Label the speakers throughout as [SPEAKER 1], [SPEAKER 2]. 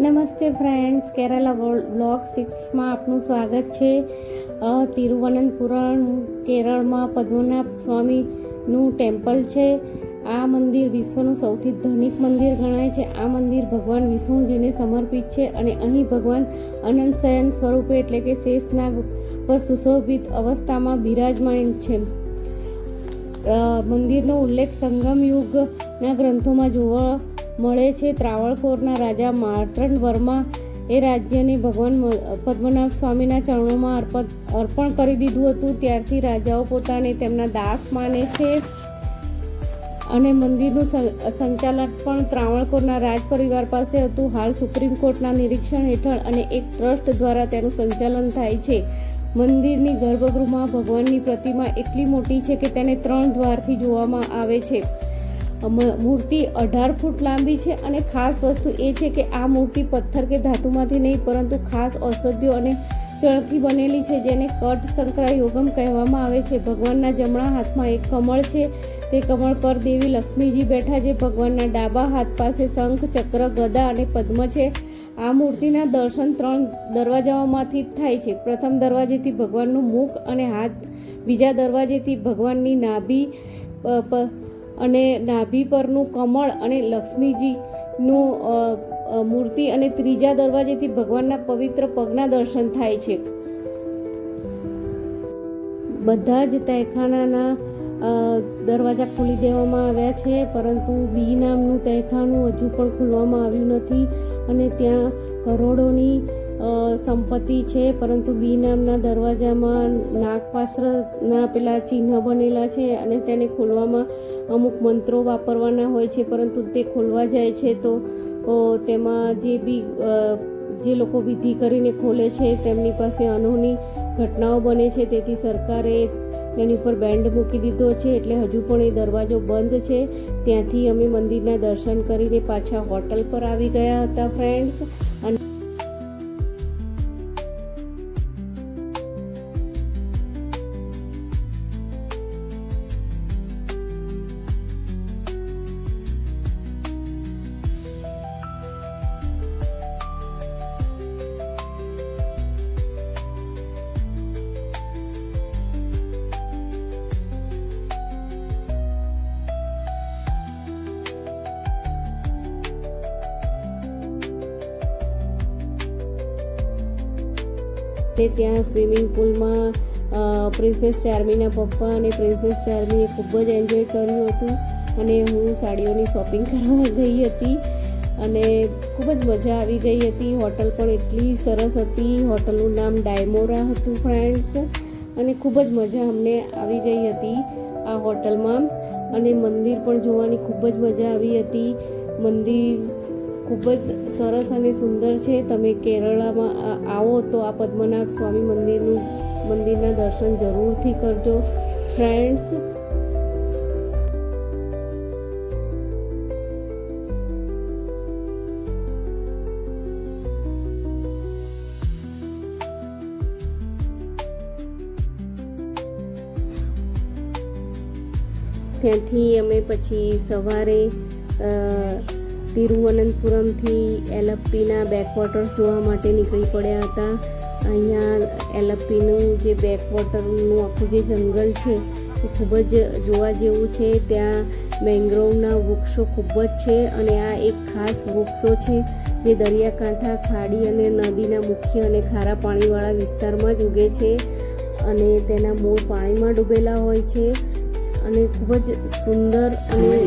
[SPEAKER 1] નમસ્તે friends, Kerala vlog 6માં આપનું સ્વાગત છે. તિરુવનંતપુરમ કેરળમાં પદ્મનાભ સ્વામીનું ટેમ્પલ છે. આ મંદિર વિશ્વનું સૌથી ધનિક મંદિર ગણાય છે. આ મંદિર ભગવાન વિષ્ણુજીને સમર્પિત છે અને અહીં ભગવાન અનંત શયન સ્વરૂપે એટલે કે શેષનાગ પર સુશોભિત અવસ્થામાં બિરાજમાન છે. મંદિરનો ઉલ્લેખ સંગમ યુગના ગ્રંથોમાં જોવા મળે છે. ત્રાવણકોરના રાજા માર્તંડ વર્મા એ રાજ્યને ભગવાન પદ્મનાભ સ્વામીના ચરણોમાં અર્પણ કરી દીધું હતું. ત્યારથી રાજાઓ પોતાને તેમના દાસ માને છે અને મંદિરનું સંચાલન પણ ત્રાવણકોરના રાજ પરિવાર પાસે હતું. હાલ સુપ્રીમ કોર્ટના નિરીક્ષણ હેઠળ અને એક ટ્રસ્ટ દ્વારા તેનું સંચાલન થાય છે. મંદિરની ગર્ભગૃહમાં ભગવાનની પ્રતિમા એટલી મોટી છે કે તેને 3 દ્વારથી જોવામાં આવે છે. મૂર્તિ 18 ફૂટ લાંબી છે અને ખાસ વસ્તુ એ છે કે આ મૂર્તિ પથ્થર કે ધાતુમાંથી નહીં પરંતુ ખાસ ઔષધિઓ અને ચણથી બનેલી છે, જેને કટ શંકરા યોગમ કહેવામાં આવે છે. ભગવાનના જમણા હાથમાં એક કમળ છે. તે કમળ પર દેવી લક્ષ્મીજી બેઠા છે. ભગવાનના ડાબા હાથ પાસે શંખ, ચક્ર, ગદા અને પદ્મ છે. આ મૂર્તિના દર્શન 3 દરવાજાઓમાંથી થાય છે. પ્રથમ દરવાજેથી ભગવાનનું મુખ અને હાથ, બીજા દરવાજેથી ભગવાનની નાભી અને નાભી પરનું કમળ અને લક્ષ્મીજીનું મૂર્તિ અને ત્રીજા દરવાજેથી ભગવાનના પવિત્ર પગના દર્શન થાય છે. બધા જ તહેખાનાના દરવાજા ખોલી દેવામાં આવ્યા છે, પરંતુ બી નામનું તહેખાનું હજુ પણ ખોલવામાં આવ્યું નથી અને ત્યાં કરોડોની સંપત્તિ છે, પરંતુ બી નામના દરવાજામાં નાગપાશરના પેલા ચિહ્ન બનેલા છે અને તેને ખોલવામાં અમુક મંત્રો વાપરવાના હોય છે, પરંતુ તે ખોલવા જાય છે તો તેમાં જે લોકો વિધિ કરીને ખોલે છે તેમની પાસે અનહોની ઘટનાઓ બને છે. તેથી સરકારે તેની ઉપર બેન્ડ મૂકી દીધો છે, એટલે હજુ પણ એ દરવાજો બંધ છે. ત્યાંથી અમે મંદિરના દર્શન કરીને પાછા હોટલ પર આવી ગયા હતા ફ્રેન્ડ્સ. અને ત્યાં સ્વિમિંગ પુલમાં પ્રિન્સેસ ચાર્મીના પપ્પા અને પ્રિન્સેસ ચાર્મીએ ખૂબ જ એન્જોય કર્યું હતું અને હું સાડીઓની શોપિંગ કરવા ગઈ હતી અને ખૂબ જ મજા આવી ગઈ હતી. હોટલ પણ એટલી સરસ હતી. હોટલનું નામ ડાયમોરા હતું ફ્રેન્ડ્સ, અને ખૂબ જ મજા અમને આવી ગઈ હતી આ હોટલમાં. અને મંદિર પણ જોવાની ખૂબ જ મજા આવી હતી. મંદિર ખૂબ જ સરસ અને સુંદર છે. તમે કેરળમાં આવો તો આ પદ્મનાભ સ્વામી મંદિરના દર્શન જરૂરથી કરજો ફ્રેન્ડ્સ. ત્યાંથી અમે પછી સવારે તિરુવનંતપુરમથી એલપ્પીના બેકવોટર્સ જોવા માટે નીકળી પડ્યા હતા. અહીંયા એલપ્પીનું જે બેકવોટરનું આખું જે જંગલ છે એ ખૂબ જ જોવા જેવું છે. ત્યાં મેંગ્રોવના વૃક્ષો ખૂબ જ છે અને આ એક ખાસ વૃક્ષો છે જે દરિયાકાંઠા, ખાડી અને નદીના મુખ્ય અને ખારા પાણીવાળા વિસ્તારમાં જ ઉગે છે અને તેના મૂળ પાણીમાં ડૂબેલા હોય છે અને ખૂબ જ સુંદર અને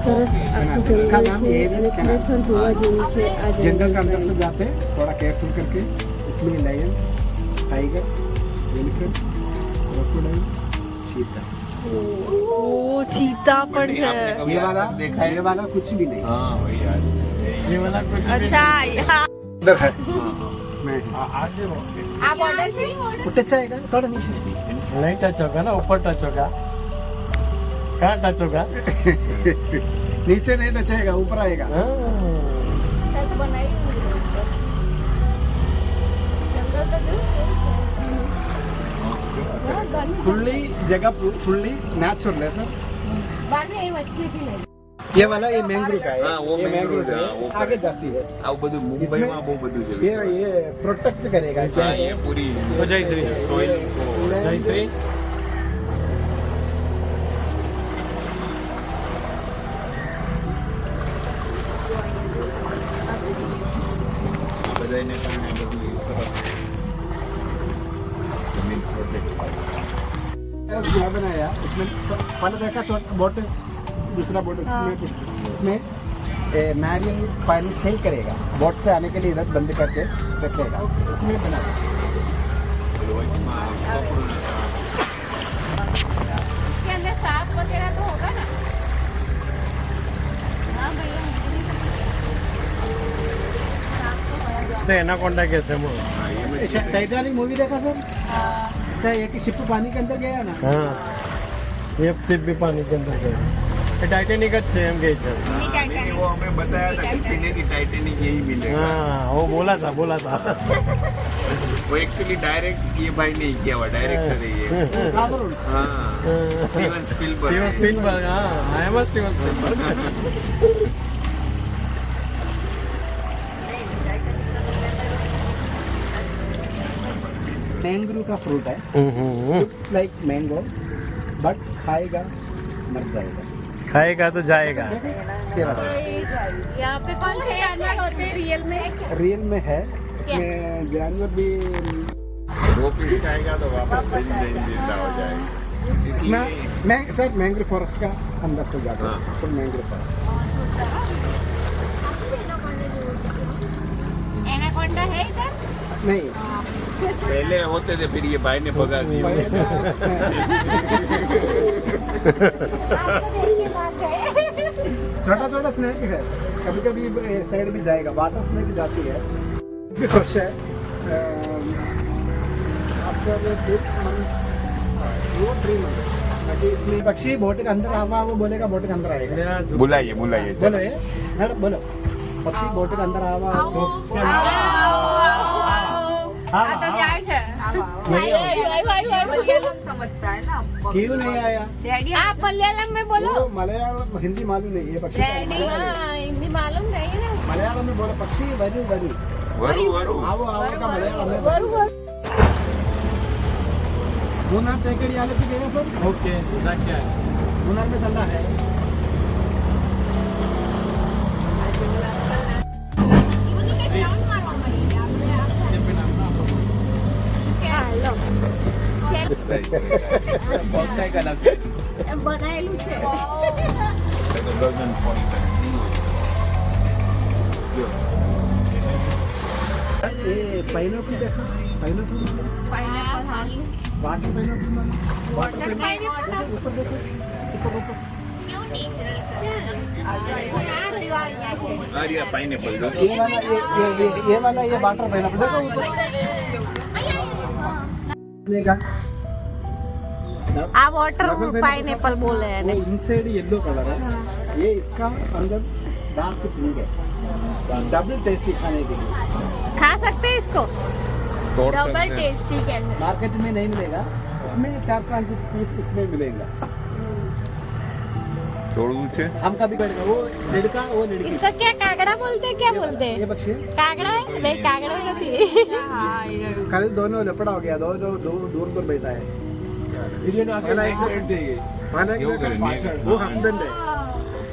[SPEAKER 1] સરસ આખું जंगल है અને ખરેખર જોવા જેવું છે. આ
[SPEAKER 2] जंगल का अंदर से जाते हैं थोड़ा केयरफुल करके. इसमें लायन, टाइगर, एलिफेंट, क्रोकोडाइल, चीता.
[SPEAKER 3] ओ चीता पर है.
[SPEAKER 2] ये वाला देखा है? ये वाला कुछ भी नहीं.
[SPEAKER 4] हाँ वही यार, ये वाला कुछ भी
[SPEAKER 3] अच्छा यहाँ
[SPEAKER 2] इधर है. इसमें
[SPEAKER 4] आज
[SPEAKER 3] आप ऑर्डर से
[SPEAKER 2] टच आएगा थोड़ा नीचे.
[SPEAKER 4] नहीं टच होगा ना, ऊपर टच होगा. कहाँ टच होगा?
[SPEAKER 2] नीचे नहीं टच आएगा, ऊपर आएगा.
[SPEAKER 3] बनाई
[SPEAKER 2] खुली जगह, फुल्ली नेचुरल है सर.
[SPEAKER 3] बाद में ये मछली भी है.
[SPEAKER 2] ये वाला ये मैंग्रो का है
[SPEAKER 5] हाँ, वो
[SPEAKER 2] ये
[SPEAKER 5] मैंग्रो
[SPEAKER 2] मैंग्रो
[SPEAKER 5] है, वो
[SPEAKER 2] आगे जाती है
[SPEAKER 5] આવું બધું મુંબઈમાં બહુ બધું છે
[SPEAKER 2] ये प्रोटेक्ट करेगा
[SPEAKER 5] હા, એ પૂરી
[SPEAKER 4] તો જય શ્રી
[SPEAKER 5] soil
[SPEAKER 4] જય શ્રી
[SPEAKER 5] આ બધાને કારણે બધું સરસ જમીન પ્રોટેક્ટ
[SPEAKER 2] क्या बनाया इसमें पहले देखा बोट दूसरा बोट इसमें नारियल पानी सेल करेगा बोट से आने के लिए इधर बंद करके रखेगा इसमें बनाया
[SPEAKER 3] इसके अंदर सांप वगैरह तो होगा ना? हाँ भैया
[SPEAKER 4] तो एनाकोंडा कैसे मग
[SPEAKER 2] टाइटैनिक मूवी देखा सर इसका एक शिप पानी के अंदर गया ना
[SPEAKER 4] हाँ ये सिर्फ भी पानी के अंदर गए ये टाइटेनिक अच्छे हम गए थे
[SPEAKER 5] नहीं, वो हमें बताया था कि सिनेरी टाइटेनिक यही मिलेगा
[SPEAKER 4] हाँ वो बोला था
[SPEAKER 5] वो एक्चुअली डायरेक्ट ये भाई नहीं किया हुआ डायरेक्टर है ये
[SPEAKER 2] कामरून
[SPEAKER 5] हाँ स्टीवन स्पीलबर्ग
[SPEAKER 4] स्टीवन स्पीलबर्ग हाँ I am Steven Spielberg
[SPEAKER 2] mangrove का फ्रूट है लाइक मैंगो बट खाएगा मर जाएगा
[SPEAKER 4] खाएगा तो जाएगा
[SPEAKER 2] ये वाला
[SPEAKER 3] यहाँ पे कौन से जानवर होते हैं रियल में?
[SPEAKER 2] रियल में है इसमें जानवर भी
[SPEAKER 5] दो पीस खाएगा तो वापस दिन जिंदा हो जाएगा
[SPEAKER 2] इसमें मैं सर मैंग्रो फॉरेस्ट का अंदर से जाता
[SPEAKER 5] हाँ।
[SPEAKER 2] है तो मैंग्रो फॉरेस्ट
[SPEAKER 3] एनाकोंडा है इधर?
[SPEAKER 2] नहीं
[SPEAKER 5] पहले होते थे फिर ये भाई ने भगा दिया
[SPEAKER 2] छोटा छोटा स्नैक है कभी कभी साइड भी जाएगा वाटर स्नैक जाती है भी खुश है आफ्टर 2-3 मंथ ताकि इसमें पक्षी बोट के अंदर आवा वो बोलेगा बोट के अंदर आएगा
[SPEAKER 5] बुलाइए बुलाइए
[SPEAKER 2] बोलो ये मैडम बोलो पक्षी बोट के अंदर आवा
[SPEAKER 3] આ તો જાય છે
[SPEAKER 2] क्यों नहीं आया
[SPEAKER 3] आप मलयालम में बोलो
[SPEAKER 2] वो मलयालम हिंदी मालूम नहीं है पक्षी का मलयालम है।
[SPEAKER 3] हिंदी मालूम नहीं ना
[SPEAKER 2] मलयालम में बोलो पक्षी वरु वरु
[SPEAKER 5] वरु वरु
[SPEAKER 2] आओ आओ का मलयालम में मुन्नार चेकड़ी आले की गए सर
[SPEAKER 4] ओके क्या है
[SPEAKER 2] मुन्नार में ठंडा है
[SPEAKER 3] બનાયેલું છે
[SPEAKER 2] ये पाइनएप्पल देखा pineapple water pineapple water pineapple ऊपर देखो ऊपर ऊपर
[SPEAKER 5] आरिया पाइनएप्पल
[SPEAKER 2] ये वाला ये वाटर पाइनएप्पल देखो ऊपर देखा
[SPEAKER 3] આ વોટર પાઇનએપલ બોલે એને
[SPEAKER 2] इनसाइड येलो कलर है ये इसका अंदर डार्क पिंक है डबल टेस्टी खाने के लिए
[SPEAKER 3] खा सकते हैं इसको डबल टेस्टी कहते
[SPEAKER 2] मार्केट में नहीं मिलेगा इसमें 4-5 पीस इसमें मिलेगा
[SPEAKER 5] तोड़વું છે
[SPEAKER 2] हम कभी करेगा वो लड़का वो लड़की
[SPEAKER 3] इसका क्या कागड़ा बोलते हैं क्या बोलते हैं
[SPEAKER 2] ये पक्षी
[SPEAKER 3] कागड़ा है नहीं कागड़ा नहीं
[SPEAKER 2] कल दोनों लपड़ा हो गया दोनों दूर दूर बैठा है वाला एक
[SPEAKER 5] કેવું કરે
[SPEAKER 2] वो हस्बैंड है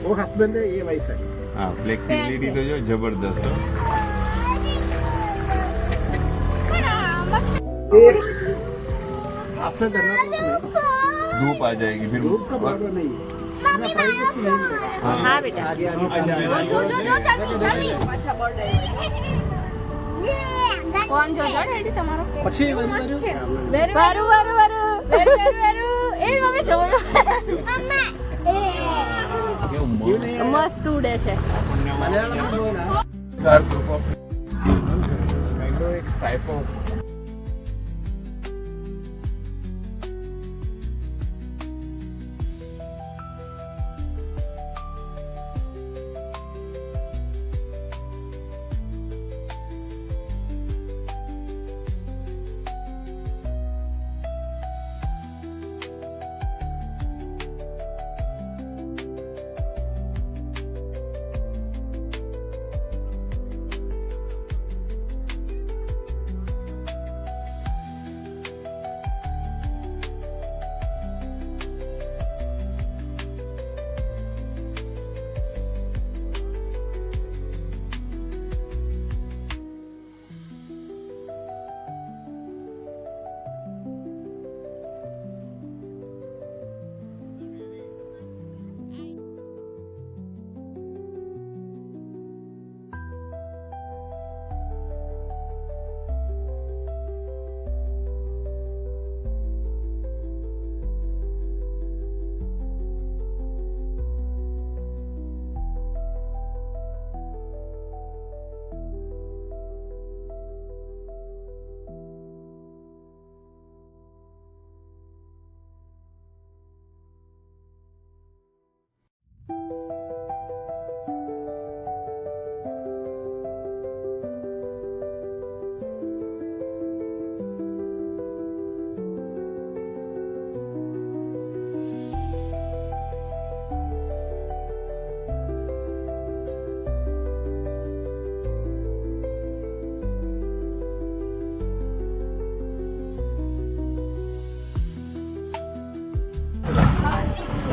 [SPEAKER 2] वो हस्बैंड है ये वाइफ है
[SPEAKER 5] હા ફ્લેક્સિબિલિટી તો જો જબરદસ્ત હો.
[SPEAKER 2] आफ्टर करना
[SPEAKER 5] धूप आ जाएगी फिर
[SPEAKER 2] धूप का प्रॉब्लम नहीं है इतना प्राइवेसी नहीं मिलेगा
[SPEAKER 3] हाँ बेटा
[SPEAKER 2] आगे आगे सामने
[SPEAKER 3] કોણ જોજો રેડી તમારો
[SPEAKER 2] पक्षी
[SPEAKER 3] વેરુ
[SPEAKER 2] वेरू
[SPEAKER 3] વેરુ વેરુ વેરુ વેરુ એ મમ્મી જોયો
[SPEAKER 5] કેવું
[SPEAKER 2] क्यों नहीं है?
[SPEAKER 3] મસ્ત ઉડે છે
[SPEAKER 2] मलयालम में बोला
[SPEAKER 5] ચાર ગ્રુપ ઓફ મેંગો એક ટાઈપ ઓફ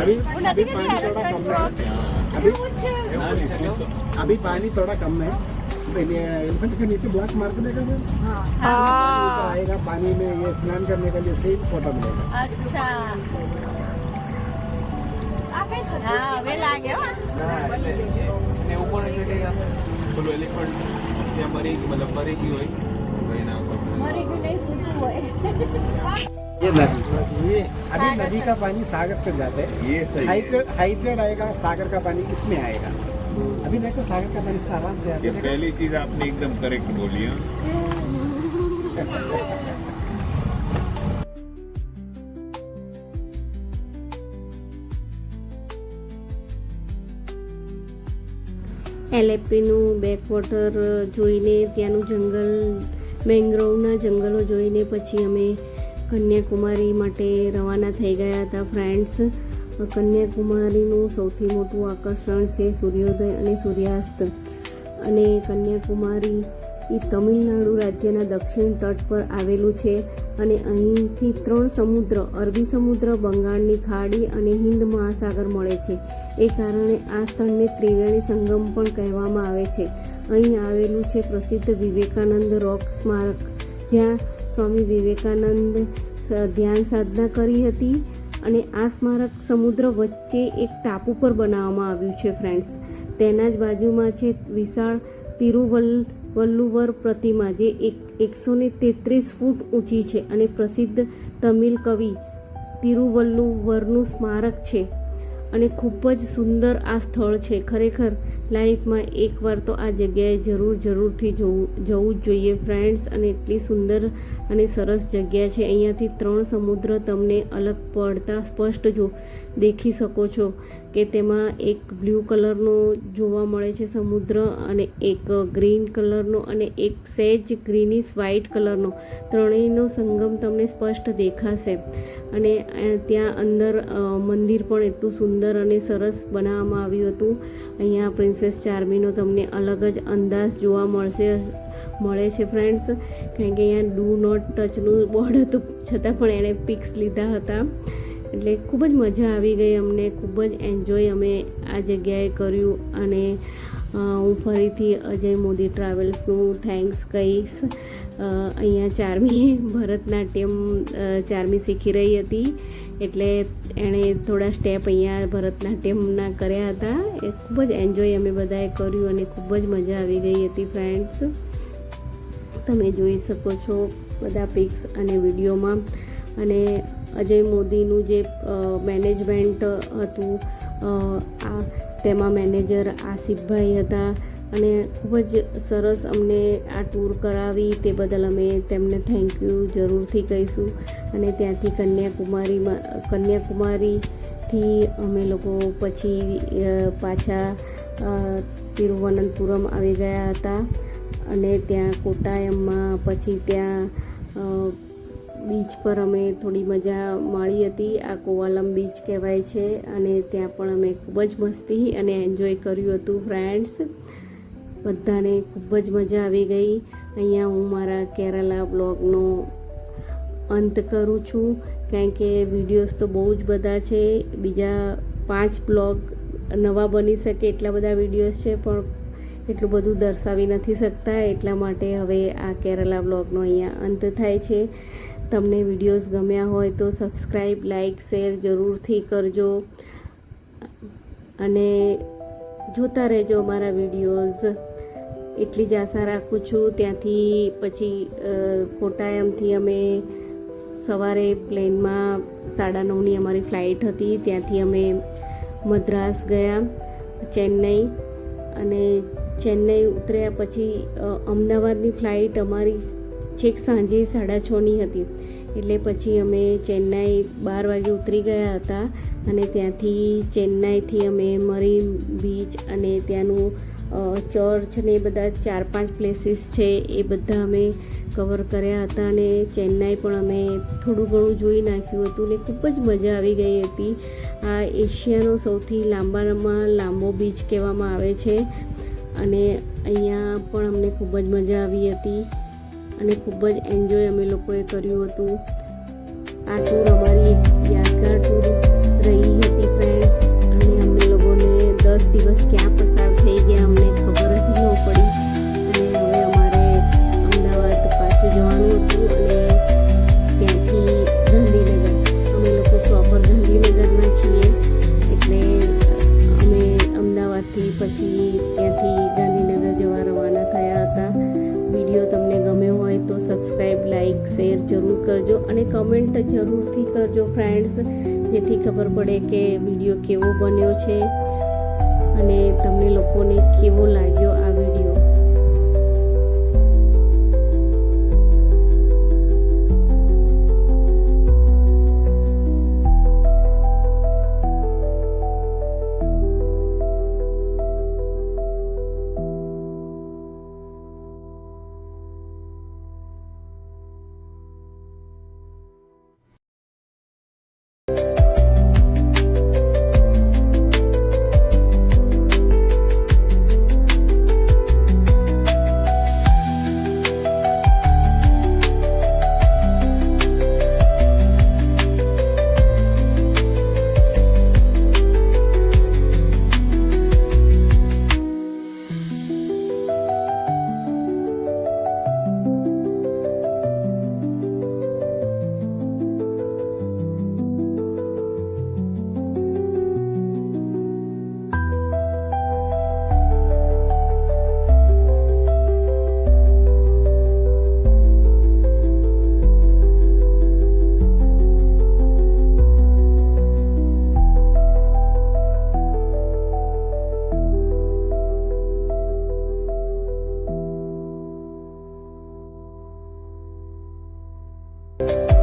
[SPEAKER 2] अभी अभी पानी थोड़ा कम है, अभी पानी थोड़ा कम है। एलिफेंट के नीचे ब्लॉक मार के देखा सर, ऊपर आएगा पानी में, ये स्नान करने के लिए सही फोटो मिलेगा।
[SPEAKER 3] અચ્છા હા હવે લાગ્યો
[SPEAKER 5] ને ઉપર છે કે પેલું એલિફન્ટ ત્યાં મરી ગયું હોય તો એના ઉપર
[SPEAKER 3] મરી ગયું નહીં સૂતું હોય
[SPEAKER 2] ये नदी, ये अभी नदी का पानी सागर से जाता है,
[SPEAKER 5] ये सही है।
[SPEAKER 2] हाइड्रेट आएगा, सागर का पानी इसमें आएगा। अभी देखो सागर का पानी आराम से आता
[SPEAKER 5] ये
[SPEAKER 2] है।
[SPEAKER 5] पहली चीज आपने एकदम करेक्ट बोली है।
[SPEAKER 1] એલેપીનું બેકવોટર જોઈને ત્યાંનું જંગલ, મેંગ્રોવના જંગલો જોઈને પછી અમે કન્યાકુમારી માટે રવાના થઈ ગયા હતા ફ્રેન્ડ્સ. કન્યાકુમારીનું સૌથી મોટું આકર્ષણ છે સૂર્યોદય અને સૂર્યાસ્ત. અને કન્યાકુમારી એ તમિલનાડુ રાજ્યના દક્ષિણ તટ પર આવેલું છે અને અહીંથી 3 સમુદ્ર, અરબી સમુદ્ર, બંગાળની ખાડી અને હિન્દ મહાસાગર મળે છે. એ કારણે આ સ્થળને ત્રિવેણી સંગમ પણ કહેવામાં આવે છે. અહીં આવેલું છે પ્રસિદ્ધ વિવેકાનંદ રોક સ્મારક, જ્યાં સ્વામી વિવેકાનંદ ધ્યાન સાધના કરી હતી. અને આ સ્મારક સમુદ્ર વચ્ચે એક ટાપુ પર બનાવવામાં આવ્યું છે ફ્રેન્ડ્સ. તેના જ બાજુમાં છે વિશાળ તિરુવલ્લુવર પ્રતિમા, જે 133 ફૂટ ઊંચી છે અને પ્રસિદ્ધ તમિલ કવિ તિરુવલ્લુવરનું સ્મારક છે. અને ખૂબ જ સુંદર આ સ્થળ છે. ખરેખર લાઈફમાં એકવાર તો આ જગ્યાએ જરૂરથી જવું જ જોઈએ ફ્રેન્ડ્સ. અને એટલી સુંદર અને સરસ જગ્યા છે. અહીંયાથી 3 સમુદ્ર તમને અલગ પડતા સ્પષ્ટ દેખી શકો છો કે તેમાં એક બ્લુ કલરનો જોવા મળે છે સમુદ્ર, અને એક ગ્રીન કલરનો, અને એક સહેજ ગ્રીનિશ વ્હાઇટ કલરનો. ત્રણેયનો સંગમ તમને સ્પષ્ટ દેખાશે. અને ત્યાં અંદર મંદિર પણ એટલું સુંદર અને સરસ બનાવવામાં આવ્યું હતું. અહીંયા પ્રિન્સેસ ચાર્મીનો તમને અલગ જ અંદાજ જોવા મળે છે ફ્રેન્ડ્સ, કારણ કે અહીંયા ડુ નોટ ટચનું બોર્ડ હતું, છતાં પણ એણે પિક્સ લીધા હતા. એટલે ખૂબ જ મજા આવી ગઈ અમને, ખૂબ જ એન્જોય અમે આ જગ્યાએ કર્યું. અને હું ફરીથી અજય મોદી ટ્રાવેલ્સનું થેન્ક્સ કહીશ. અહીંયા ચાર્મી શીખી રહી હતી, એટલે એણે થોડા સ્ટેપ અહીંયા ભરતનાટ્યમના કર્યા હતા. એ ખૂબ જ એન્જોય અમે બધાએ કર્યું અને ખૂબ જ મજા આવી ગઈ હતી ફ્રેન્ડ્સ. તમે જોઈ શકો છો બધા પિક્સ અને વિડીયોમાં. અને અજય મોદીનું જે મેનેજમેન્ટ હતું, તેમાં મેનેજર આસિફભાઈ હતા. અને ખૂબ જ સરસ અમને આ ટૂર કરાવી, તે બદલ અમે તેમને થેન્ક યુ જરૂરથી કહીશું. અને ત્યાંથી કન્યાકુમારીથી અમે લોકો પછી પાછા તિરુવનંતપુરમ આવી ગયા હતા. અને ત્યાં કોટાયમમાં પછી ત્યાં બીચ પર અમે થોડી મજા માણી હતી. આ કોવાલમ બીચ કહેવાય છે. અને ત્યાં પણ અમે ખૂબ જ મસ્તી અને એન્જોય કર્યું હતું ફ્રેન્ડ્સ. બધાને ખૂબ જ મજા આવી ગઈ. અહીંયા હું મારા કેરાલા બ્લોગનો અંત કરું છું, કારણ કે વિડીયોઝ તો બહુ જ બધા છે. બીજા 5 બ્લોગ નવા બની શકે એટલા બધા વિડીયોઝ છે, પણ એટલું બધું દર્શાવી નથી શકતા. એટલા માટે હવે આ કેરાલા બ્લોગનો અહીંયા અંત થાય છે. તમને વિડીયોઝ ગમ્યા હોય તો સબસ્ક્રાઈબ, લાઈક, શેર જરૂરથી કરજો. અને જોતા રહેજો મારા વિડીયોઝ. એટલી જ આશા રાખું છું. ત્યાંથી પછી કોટાયમથી અમે સવારે પ્લેનમાં 9:30ની અમારી ફ્લાઇટ હતી. ત્યાંથી અમે મદ્રાસ ગયા, ચેન્નઈ. અને ચેન્નઈ ઉતર્યા પછી અમદાવાદની ફ્લાઇટ અમારી છેક સાંજે 6:30ની હતી. એટલે પછી અમે ચેન્નઈ 12 વાગે ઉતરી ગયા હતા. અને ત્યાંથી ચેન્નઈથી અમે મરીન બીચ અને ત્યાંનું ચર્ચ ને બધા 4-5 પ્લેસીસ છે એ બધા અમે કવર કર્યા હતા. અને ચેન્નઈ પણ અમે થોડું ઘણું જોઈ નાખ્યું હતું ને ખૂબ જ મજા આવી ગઈ હતી. આ એશિયાનો સૌથી લાંબામાં લાંબો બીચ કહેવામાં આવે છે. અને અહીંયા પણ અમને ખૂબ જ મજા આવી હતી અને ખૂબ જ એન્જોય અમે લોકોએ કર્યું હતું. આ ટૂર અમારી એક યાદગાર ટૂર રહી હતી ફ્રેન્ડ. દિવસ ક્યાં પસાર થઈ ગયા અમને ખબર જ ન પડી. અને હવે અમારે અમદાવાદ પાછું જવાનું હતું અને ત્યાંથી ગાંધીનગર. અમે લોકો પ્રોપર ગાંધીનગરના છીએ એટલે અમે અમદાવાદથી પછી ત્યાંથી ગાંધીનગર જવા રવાના થયા હતા. વિડીયો તમને ગમ્યો હોય તો સબસ્ક્રાઈબ, લાઈક, શેર જરૂર કરજો અને કમેન્ટ જરૂરથી કરજો ફ્રેન્ડ્સ, જેથી ખબર પડે કે વિડીયો કેવો બન્યો છે અને તમને લોકોને કેવો લાગ્યો આ વિડીયો. you